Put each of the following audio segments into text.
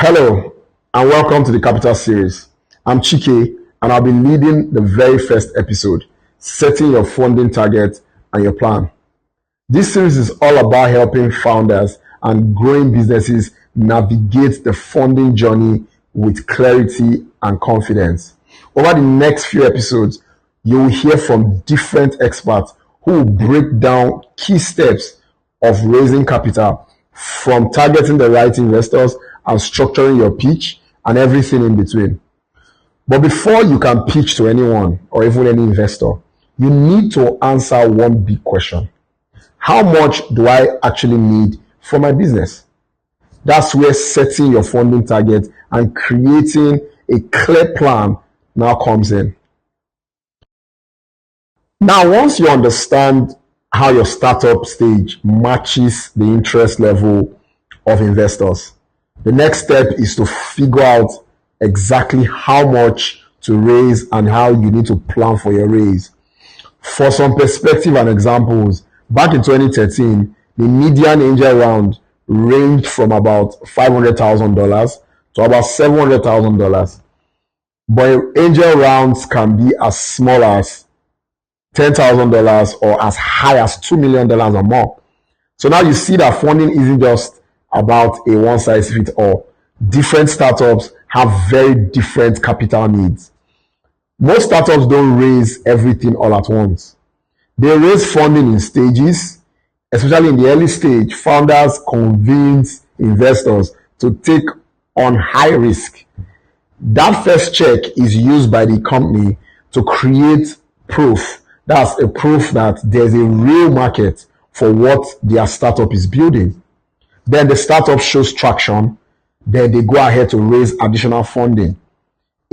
Hello and welcome to the Capital Series. I'm Chike and I'll be leading the very first episode, setting your funding target and your plan. This series is all about helping founders and growing businesses navigate the funding journey with clarity and confidence. Over the next few episodes, you will hear from different experts who will break down key steps of raising capital, from targeting the right investors and structuring your pitch and everything in between. But before you can pitch to anyone or even any investor, you need to answer one big question. How much do I actually need for my business? That's where setting your funding target and creating a clear plan now comes in. Now, once you understand how your startup stage matches the interest level of investors, the next step is to figure out exactly how much to raise and how you need to plan for your raise. For some perspective and examples, back in 2013, the median angel round ranged from about $500,000 to about $700,000. But angel rounds can be as small as $10,000 or as high as $2 million or more. So now you see that funding isn't just about a one-size-fits-all. Different startups have very different capital needs. Most startups don't raise everything all at once. They raise funding in stages. Especially in the early stage, founders convince investors to take on high risk. That first check is used by the company to create proof. That's a proof that there's a real market for what their startup is building. Then the startup shows traction. Then they go ahead to raise additional funding.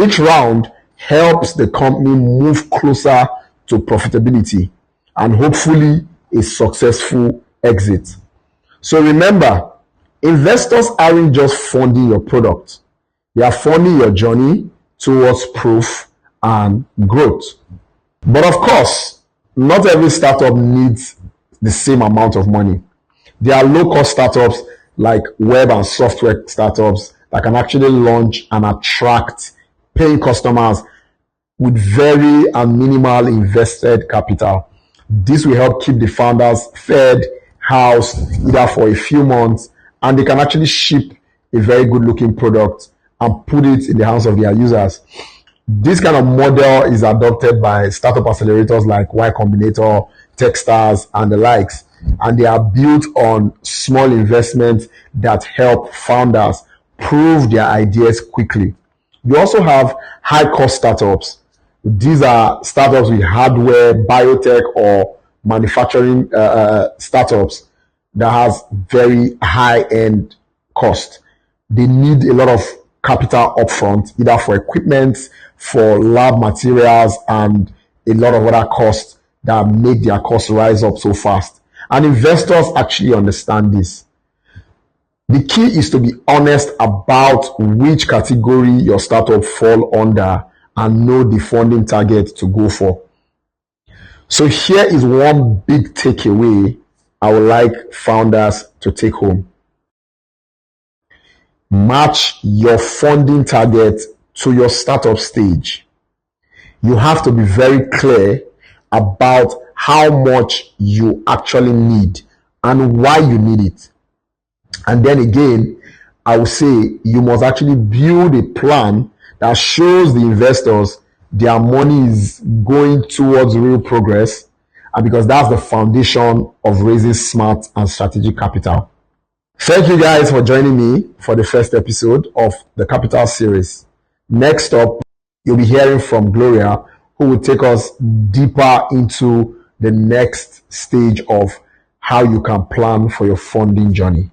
Each round helps the company move closer to profitability and hopefully a successful exit. So remember, investors aren't just funding your product. They are funding your journey towards proof and growth. But of course, not every startup needs the same amount of money. There are low-cost startups like web and software startups that can actually launch and attract paying customers with very and minimal invested capital. This will help keep the founders fed, housed, either for a few months, and they can actually ship a very good-looking product and put it in the hands of their users. This kind of model is adopted by startup accelerators like Y Combinator, Techstars, and the likes. And they are built on small investments that help founders prove their ideas quickly. You also have high-cost startups. These are startups with hardware, biotech, or manufacturing startups that has very high-end cost. They need a lot of capital upfront, either for equipment, for lab materials, and a lot of other costs that make their costs rise up so fast. And investors actually understand this. The key is to be honest about which category your startup fall under and know the funding target to go for. So here is one big takeaway I would like founders to take home. Match your funding target to your startup stage. You have to be very clear about how much you actually need and why you need it. And then again, I would say you must actually build a plan that shows the investors their money is going towards real progress, and because that's the foundation of raising smart and strategic capital. Thank you guys for joining me for the first episode of the Capital Series. Next up, you'll be hearing from Gloria, who will take us deeper into the next stage of how you can plan for your funding journey.